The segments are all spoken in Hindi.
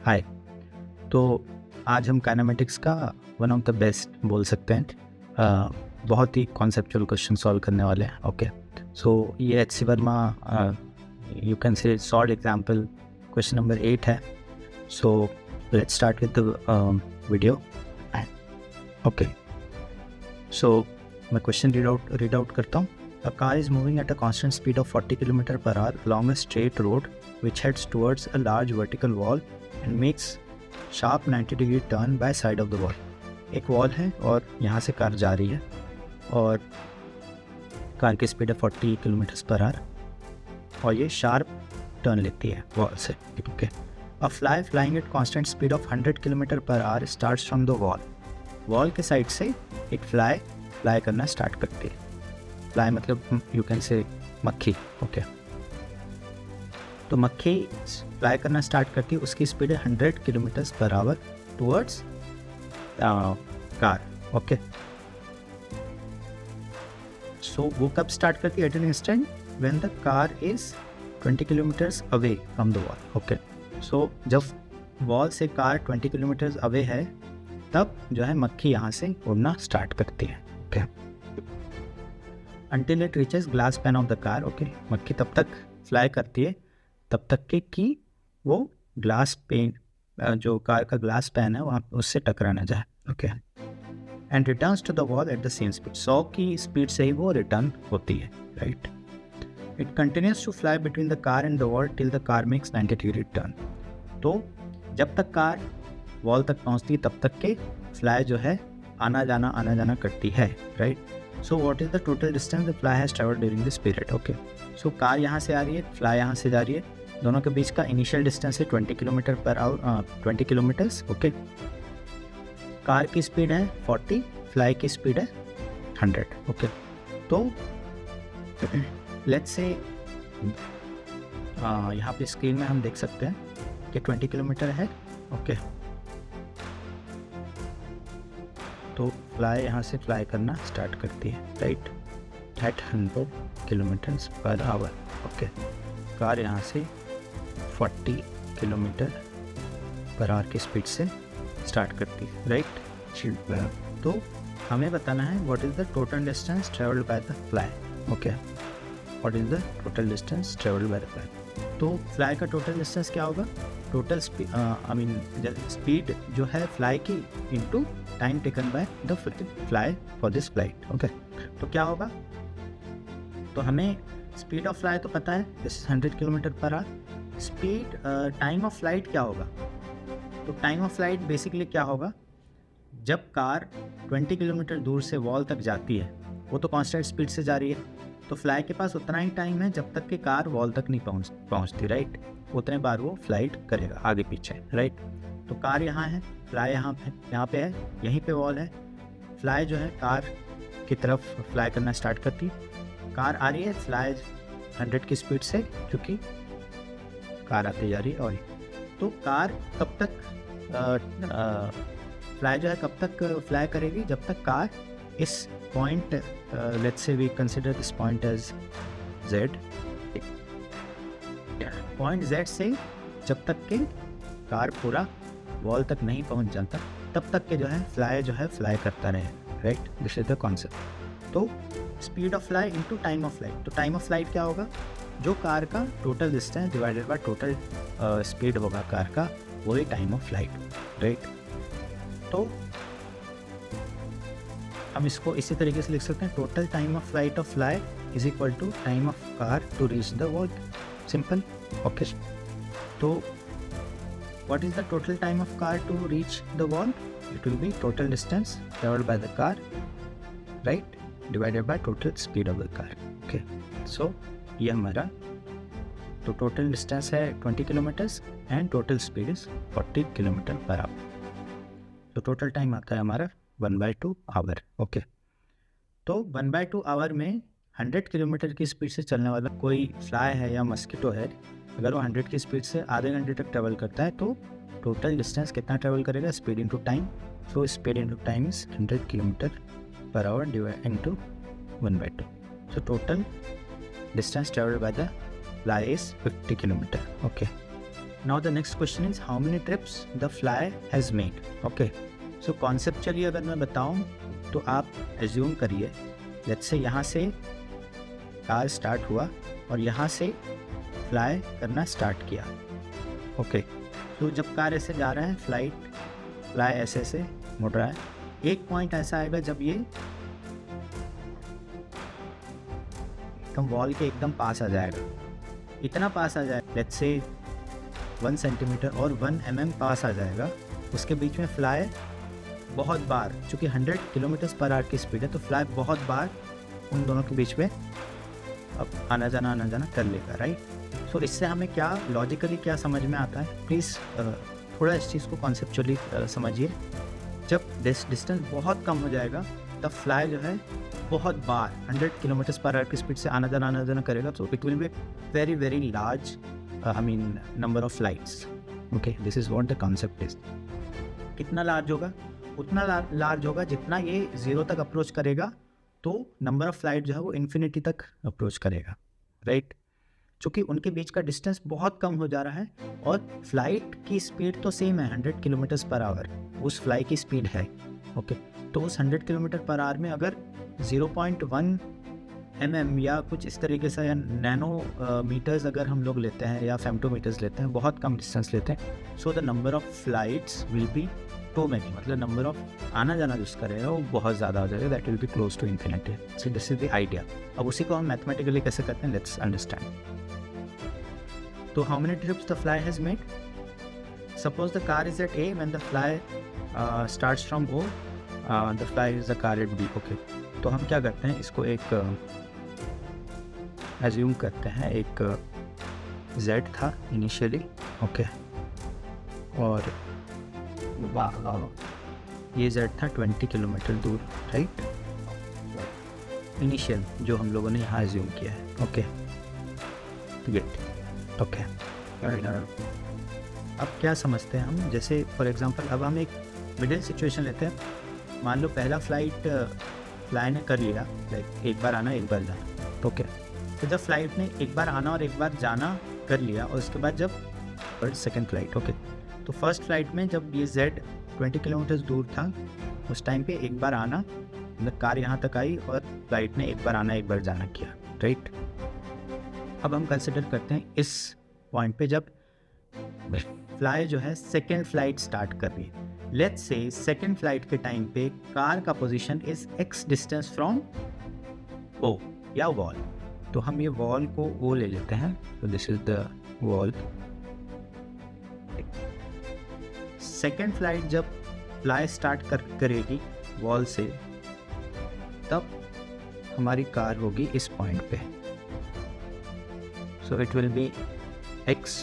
हाय। तो आज हम काइनेमेटिक्स का वन ऑफ द बेस्ट बोल सकते हैं, बहुत ही कॉन्सेप्चुअल क्वेश्चन सॉल्व करने वाले हैं। ओके, सो ये H C Verma you can say solve example question number 8 है। So let's start with the video. Okay, so मैं क्वेश्चन रीड आउट करता हूँ। A car is moving at a constant speed of 40 km per hour along a straight road which heads towards a large vertical wall and makes sharp 90-degree turn by side of the wall. एक वॉल है और यहाँ से कार जा रही है और कार की स्पीड है 40 km per hour और ये शार्प टर्न लेती है वॉल से। Okay, A fly flying at constant speed of 100 km per hour starts from the wall. Wall के साइड से एक फ्लाई करना स्टार्ट करती है। फ्लाई मतलब यू कैन से मक्खी। ओके, तो मक्खी फ्लाई करना स्टार्ट करती है, उसकी स्पीड है 100 km per hour towards car. Okay, so वो कब स्टार्ट करती है? At an instant when the car is 20 km away from the wall. Okay, so जब वॉल से कार 20 km अवे है तब जो है मक्खी यहाँ से उड़ना स्टार्ट करती है। Okay, Until it reaches glass pan of the car. Okay, मक्खी तब तक फ्लाई करती है तब तक के कि वो ग्लास पेन, जो कार का ग्लास पैन है वहाँ उससे टकरा ना जाए। Okay, and returns to the wall at the same speed. 100 की स्पीड से ही वो रिटर्न होती है। Right, it continues to fly between the car and the wall till the car makes 90 degree turn. तो जब तक कार वॉल तक पहुँचती तब तक के फ्लाई जो है आना जाना करती है। Right, so what is the total distance the fly has travelled during this period. Okay, so car यहाँ से आ रही है, फ्लाई यहाँ से जा रही है, दोनों के बीच का इनिशियल डिस्टेंस है 20 km per hour, 20 kilometres. Okay, car की स्पीड है 40, फ्लाई की स्पीड है 100। ओके, तो लेट्स से यहाँ पे स्क्रीन में हम देख सकते हैं कि 20 किलोमीटर है। ओके, तो फ्लाई यहाँ से फ्लाई करना स्टार्ट करती है। Right, at 100 km per hour। Okay, car यहाँ से 40 km per hour की स्पीड से स्टार्ट करती है। राइट, तो हमें बताना है what is the total distance travelled by the fly. Okay, what is the total distance travelled by the fly. तो फ्लाई का टोटल डिस्टेंस क्या होगा? टोटल स्पीड जो है फ्लाई की into time taken by the fly for this flight. Okay, तो क्या होगा? तो हमें स्पीड ऑफ फ्लाई तो पता है, this is 100 km per hour। Speed time of flight क्या होगा? तो टाइम ऑफ फ्लाइट बेसिकली क्या होगा? जब कार 20 किलोमीटर दूर से वॉल तक जाती है, वो तो कांस्टेंट स्पीड से जा रही है, तो फ्लाई के पास उतना ही टाइम है जब तक कि कार वॉल तक नहीं पहुंचती। राइट, उतने बार वो फ्लाइट करेगा आगे पीछे। राइट, तो कार यहाँ है, फ्लाई यहाँ पे है, यहीं पे वॉल है। फ्लाई जो है कार की तरफ फ्लाई करना स्टार्ट करती है, कार आ रही है, फ्लाई 100 की स्पीड से, क्योंकि कार आती जा रही है। और तो कार कब तक फ्लाई जो है कब तक फ्लाई करेगी? जब तक कार इस point, let's say we consider this point as Z, point Z से जब तक के कार पूरा वॉल तक नहीं पहुंच जाता तब तक के जो है फ्लाई करता रहे। Right, this is the concept. तो speed of fly into time of flight. तो टाइम ऑफ फ्लाइट क्या होगा? जो कार का total distance divided by total speed होगा कार का, वही टाइम ऑफ फ्लाइट। राइट, तो हम इसको इसी तरीके से लिख सकते हैं, total time of flight of fly is equal to time of car to reach the wall. Simple. Okay, तो what is the total time of car to reach the wall? It will be total distance traveled by the car, right, divided by total speed of the car. Okay, so ये हमारा तो टोटल डिस्टेंस है 20 kilometres and total speed is 40 km per hour। तो टोटल टाइम आता है हमारा 1/2 आवर। ओके, तो 1/2 आवर में 100 किलोमीटर की स्पीड से चलने वाला कोई फ्लाई है या मस्कीटो है, अगर वो 100 की स्पीड से आधे घंटे तक ट्रेवल करता है तो टोटल डिस्टेंस कितना ट्रेवल करेगा? Speed into time. So speed into time is 100 km per hour divide into 1/2। So total distance travelled by the fly is 50 km. Okay, Now the next question is how many trips the fly has made. Okay, so conceptually अगर मैं बताऊँ तो आप assume करिए, let's say यहाँ से कार स्टार्ट हुआ और यहाँ से फ्लाई करना स्टार्ट किया. ओके, तो जब कार ऐसे जा रहा है, फ्लाई ऐसे ऐसे मुड़ रहा है, एक पॉइंट ऐसा आएगा जब ये एकदम वॉल के एकदम पास आ जाएगा. इतना पास आ जाएगा, लेट्स से 1 सेंटीमीटर और 1 mm पास आ जाएगा. उसके बीच में फ्लाई बहुत बार, चूँकि 100 km/h की स्पीड है, तो फ्लाई बहुत बार उन दोनों के बीच में अब आना जाना कर लेगा, राइट. सो इससे हमें क्या लॉजिकली क्या समझ में आता है, प्लीज़ थोड़ा इस चीज़ को कॉन्सेप्चुअली समझिए. जब डिस्टेंस बहुत कम हो जाएगा तब फ्लाई जो है बहुत बार 100 km/h की स्पीड से आना जाना करेगा. So it will be very very large number of flights. Okay, this is what the concept is. कितना लार्ज होगा? उतना लार्ज होगा जितना ये 0 तक अप्रोच करेगा तो नंबर ऑफ फ्लाइट जो है वो इन्फिनिटी तक अप्रोच करेगा, राइट. चूँकि उनके बीच का डिस्टेंस बहुत कम हो जा रहा है और फ्लाइट की स्पीड तो सेम है, 100 km/h उस फ्लाई की स्पीड है. ओके, तो उस 100 km/h में अगर 0.1 mm या कुछ इस तरीके से या नैनो मीटर्स अगर हम लोग लेते हैं या फेम्टोमीटर्स लेते हैं, बहुत कम डिस्टेंस लेते हैं, so the number of flights will be too many, मतलब नंबर ऑफ आना जाना जिस करेगा वो बहुत ज़्यादा हो जाएगा, that will be close to infinity. So this is the idea. अब उसी को हम मैथमेटिकली कैसे करते हैं, लेट्स अंडरस्टैंड. तो how many trips the fly has made? Suppose the car is at A when the fly starts from O, the fly is the car eight B. Okay, तो हम क्या करते हैं, इसको एक एज्यूम करते हैं, एक Z था इनिशियली. ओके, और ये Z था 20 किलोमीटर दूर, राइट. इनिशियल जो हम लोगों ने यहाँ एज्यूम किया है. Okay, good. ओके, अब क्या समझते हैं हम, जैसे फॉर एग्जांपल अब हम एक मिडिल सिचुएशन लेते हैं. मान लो पहला फ्लाई ने कर लिया, लाइक एक बार आना एक बार जाना. ओके, तो जब फ्लाइट ने एक बार आना और एक बार जाना कर लिया और उसके बाद जब सेकेंड फ्लाइट, ओके, तो फर्स्ट फ्लाइट में जब ये Z 20 किलोमीटर दूर था, उस टाइम पे एक बार आना, मतलब कार यहाँ तक आई और फ्लाइट ने एक बार आना एक बार जाना किया, राइट. अब हम कंसिडर करते हैं इस पॉइंट पे जब फ्लाई जो है सेकेंड फ्लाइट स्टार्ट कर रही है. लेट्स से सेकेंड फ्लाइट के टाइम पे कार का position is x distance from O या वॉल. तो हम ये वॉल को O ले लेते हैं, तो this is the wall. Second flight जब फ्लाई स्टार्ट करेगी वॉल से, तब हमारी कार होगी इस पॉइंट पे. So it will B x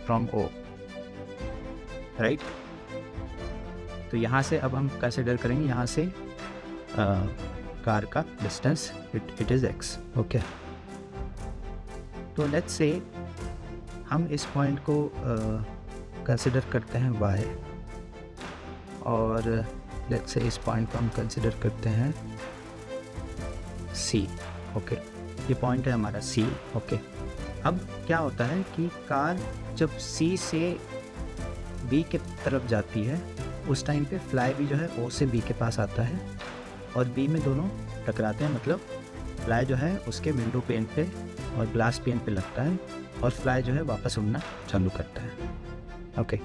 from O, right. तो यहाँ से अब हम कंसिडर करेंगे, यहाँ से कार का distance it is x. Okay, तो लेट्स से हम इस पॉइंट को कंसिडर करते हैं y, और लेट्स से इस पॉइंट को हम कंसिडर करते हैं c. ओके, ये पॉइंट है हमारा c. ओके, अब क्या होता है कि कार जब C से B के तरफ जाती है, उस टाइम पे फ्लाई भी जो है O से B के पास आता है और B में दोनों टकराते हैं, मतलब फ्लाई जो है उसके विंडो पेन पे और ग्लास पेन पे लगता है और फ्लाई जो है वापस उड़ना चालू करता है. ओके,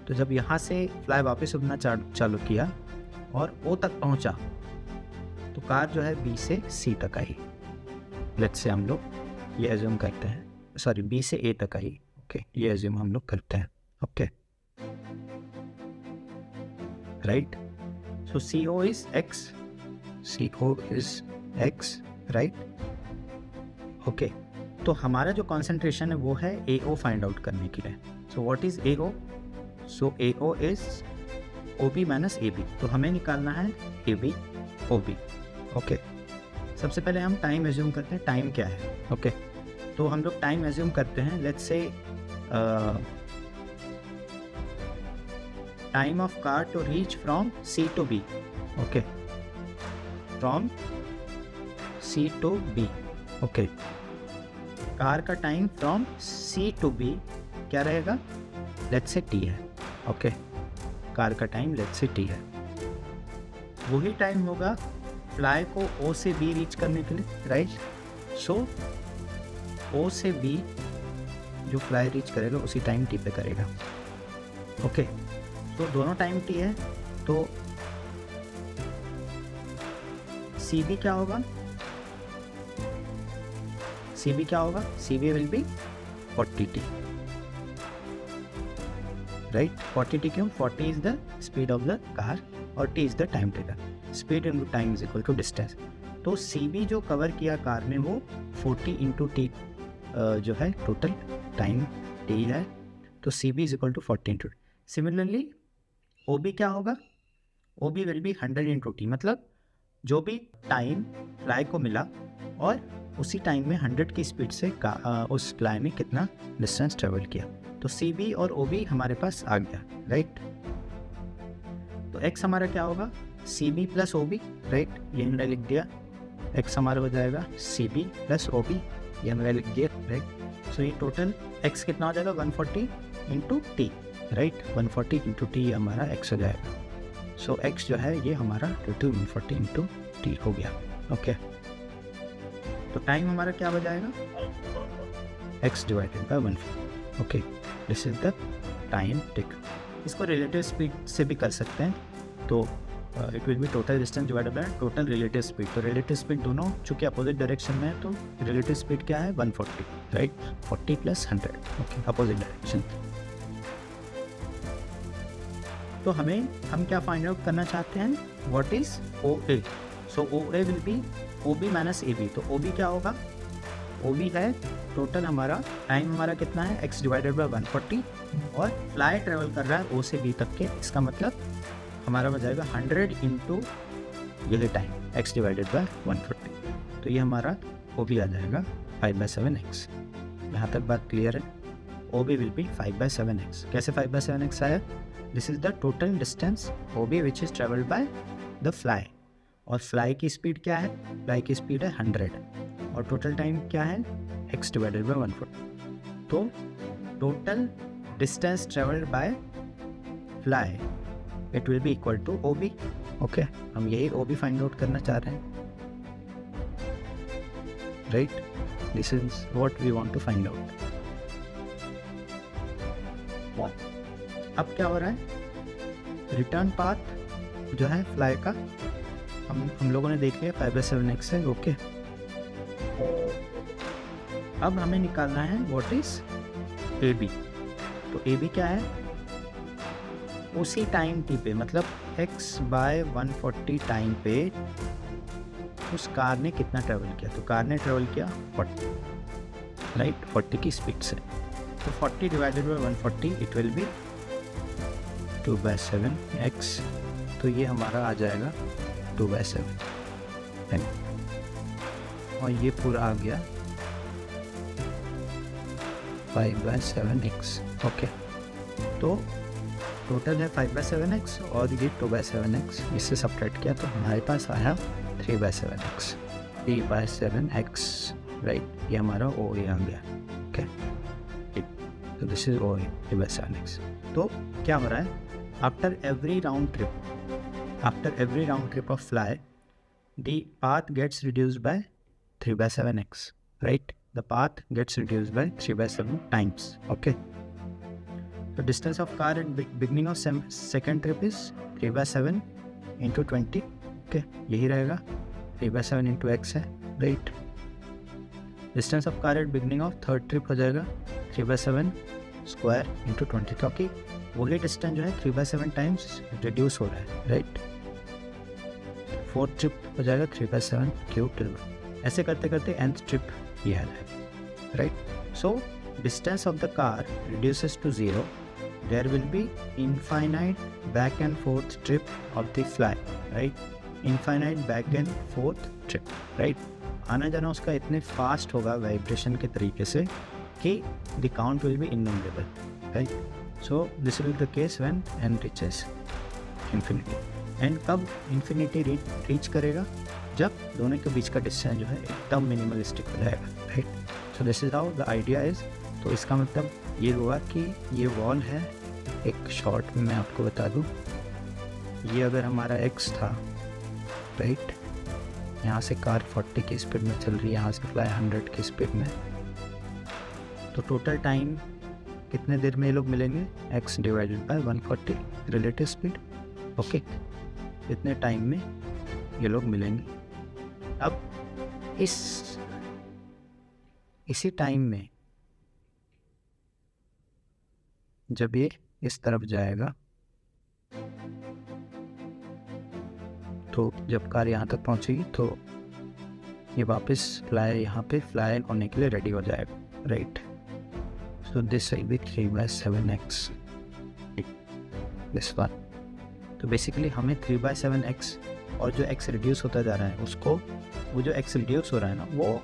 तो जब यहाँ से फ्लाई वापस उड़ना चालू किया और O तक पहुँचा, तो कार जो है B से C तक आई. लेट्स से हम लोग ये एज्यूम करते हैं, सॉरी B से A तक आई. ओके, ये एज्यूम हम लोग करते हैं. Okay, right. So CO is x, CO is x, right. Okay, तो हमारा जो कॉन्सेंट्रेशन है वो है AO फाइंड आउट करने के लिए. So what is AO? So AO is OB minus AB. तो हमें निकालना है AB OB. ओके, सबसे पहले हम टाइम एज्यूम करते हैं, टाइम क्या है. ओके, तो हम लोग टाइम एज्यूम करते हैं, let's say time of car to reach from C to B. Okay, from C to B. Okay, car का time from C to B क्या रहेगा, लेट्स से t है, ओके, कार का टाइम लेट्स से t है। वही टाइम होगा फ्लाई को O से B रीच करने के लिए, राइट। सो O से B जो फ्लाई रीच करेगा उसी टाइम t पे करेगा, ओके। तो दोनों टाइम t है, तो CB क्या होगा, CB क्या होगा, CB will be 40t, right. 40t क्यों, 40 is the speed of the car और t is the time taken, speed into time is equal to distance. तो CB जो कवर किया कार ने वो 40 इंटू टी जो है टोटल टाइम t है, तो CB is equal to 40 into. Similarly OB क्या होगा, OB will be 100 into T, मतलब जो भी टाइम फ्लाई को मिला और उसी टाइम में 100 की स्पीड से उस फ्लाई ने कितना डिस्टेंस ट्रेवल किया। तो CB और OB हमारे पास आ गया, राइट। तो X हमारा क्या होगा, CB प्लस OB, राइट, ये हमने लिख दिया। X हमारा हो जाएगा CB प्लस OB, ये हमने लिख दिया, राइट। सो ये टोटल X कितना हो जाएगा, 140 into T, right, 140 into T हमारा X हो जाएगा। सो X जो है ये हमारा टोटल 140 इंटू टी हो गया, ओके। तो टाइम हमारा क्या हो जाएगा, X divided by 140, okay, this is the time take. इसको रिलेटिव स्पीड से भी कर सकते हैं, तो it will be total distance divided by total relative speed. तो रिलेटिव स्पीड दोनों चूँकि अपोजिट डायरेक्शन में है, तो रिलेटिव स्पीड क्या है, 140, right, 40 plus 100, okay, opposite direction. तो हम क्या फाइंड आउट करना चाहते हैं, what is OA। So OA will be OB minus AB। तो OB क्या होगा, OB है टोटल हमारा टाइम हमारा कितना है, X डिवाइडेड बाय 140, और फ्लाई ट्रेवल कर रहा है O से B तक के, इसका मतलब हमारा हो जाएगा 100 इंटू ये टाइम X डिवाइडेड बाय 140। तो ये हमारा OB आ जाएगा 5/7x। यहाँ तक बात क्लियर है। OB will B 5/7x। कैसे 5/7x आया, this is the total distance OB which is travelled by the fly, और फ्लाई की स्पीड क्या है, फ्लाई की स्पीड है 100, और टोटल टाइम क्या है, X डिवाइडेड बाय 140। तो total distance travelled by fly it will be equal to OB, okay. हम यही OB फाइंड आउट करना चाह रहे हैं, right, this is what we want to find out. अब क्या हो रहा है, रिटर्न पाथ जो है फ्लाई का हम लोगों ने देख लिया 5/7x है, ओके। अब हमें निकालना है व्हाट इज AB। तो AB क्या है, उसी टाइम t पे, मतलब X/140 टाइम पे उस कार ने कितना ट्रेवल किया। तो कार ने ट्रेवल किया 40, राइट, 40 की स्पीड से। तो 40 divided by 140 it will B 2/7x। तो ये हमारा आ जाएगा 2/7, और ये पूरा आ गया 5/7x, ओके। तो टोटल है 5/7x और ये 2/7x, इससे सब्ट्रैक्ट किया तो हमारे पास आया 3/7x, 3/7x, राइट, ये हमारा OA आ गया, ओके। तो दिस इज OA 3/7x। तो क्या हो रहा है, after every round trip of fly the path gets reduced by 3/7x, right, the path gets reduced by 3/7 times, okay. The distance of car at beginning of second trip is 3/7 into 20, okay, यही रहेगा, 3/7 into x है, right. Distance of car at beginning of third trip हो जाएगा 3/7 square into 20, क्योंकि वही डिस्टेंस जो है 3/7 टाइम्स रिड्यूस हो रहा है, राइट। फोर्थ ट्रिप हो जाएगा 3/7 क्यूब ट्रिप। ऐसे करते करते nth ट्रिप ये आ जाएगा, right. So distance of the car reduces to 0, there will be infinite back and forth trip of the fly, right, infinite back and forth trip, right. आना जाना उसका इतने फास्ट होगा वाइब्रेशन के तरीके से कि the count will be innumerable, right. So this will be the case when n reaches infinity. And कब इन्फिनिटी रीच करेगा, जब दोनों के बीच का डिस्टेंस जो है एकदम मिनिमलिस्टिक हो जाएगा, right. So this is how the idea is. तो इसका मतलब ये हुआ कि ये वॉल है, एक शॉर्ट में मैं आपको बता दूं, ये अगर हमारा x था, राइट, यहाँ से कार 40 की स्पीड में चल रही है, यहाँ से फ्लाई 100 की स्पीड में, तो टोटल टाइम कितने देर में ये लोग मिलेंगे, x divided by 140 relative speed, okay, इतने टाइम में ये लोग मिलेंगे। अब इसी टाइम में जब ये इस तरफ जाएगा, तो जब कार यहाँ तक पहुँचेगी तो ये वापस फ्लाई यहाँ पे फ्लाई होने के लिए रेडी हो जाएगा, right. So this will B 3/7x this one. तो बेसिकली हमें 3/7x और जो x रिड्यूस होता जा रहा है उसको, वो जो x रिड्यूस हो रहा है ना, वो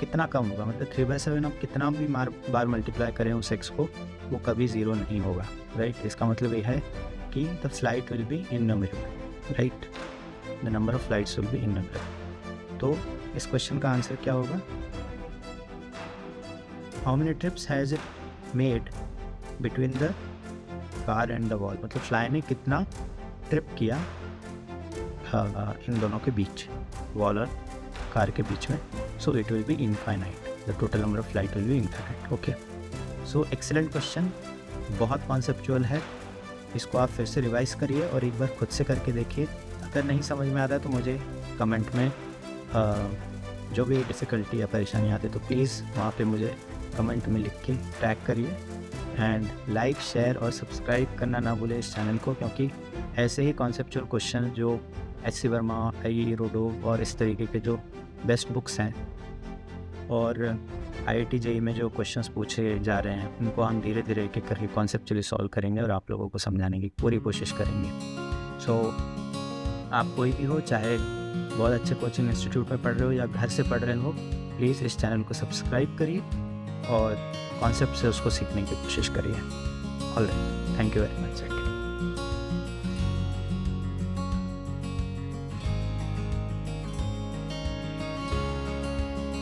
कितना कम होगा, मतलब 3/7 हम कितना भी बार मल्टीप्लाई करें उस x को, वो कभी ज़ीरो नहीं होगा, राइट। इसका मतलब ये है कि the flight will be innumerable, right, the number of flights will be innumerable. तो इस क्वेश्चन का आंसर क्या होगा, how many trips has it made between the car and the wall, मतलब फ्लाई ने कितना ट्रिप किया इन दोनों के बीच, वॉल और कार के बीच में। So it will be infinite, the total number of flight will be infinite, okay. So excellent question, बहुत कॉन्सेप्चुअल है, इसको आप फिर से रिवाइज करिए और एक बार खुद से करके देखिए। अगर नहीं समझ में आता है तो मुझे कमेंट में जो भी डिफ़िकल्टी या परेशानी आती है तो प्लीज़ वहाँ पे मुझे कमेंट में लिख के टैग करिए। एंड लाइक, शेयर और सब्सक्राइब करना ना भूलें इस चैनल को, क्योंकि ऐसे ही कॉन्सेप्चुअल क्वेश्चन जो एच.सी. वर्मा, आई रोडो और इस तरीके के जो बेस्ट बुक्स हैं और IIT JEE में जो क्वेश्चंस पूछे जा रहे हैं, उनको हम धीरे धीरे एक एक करके कॉन्सेप्चुअली सॉल्व करेंगे और आप लोगों को समझाने की पूरी कोशिश करेंगे। सो आप कोई भी हो, चाहे बहुत अच्छे कोचिंग इंस्टीट्यूट में पढ़ रहे हो या घर से पढ़ रहे हो, प्लीज़ इस चैनल को सब्सक्राइब करिए और कॉन्सेप्ट से उसको सीखने की कोशिश करिए। Alright, thank you very much.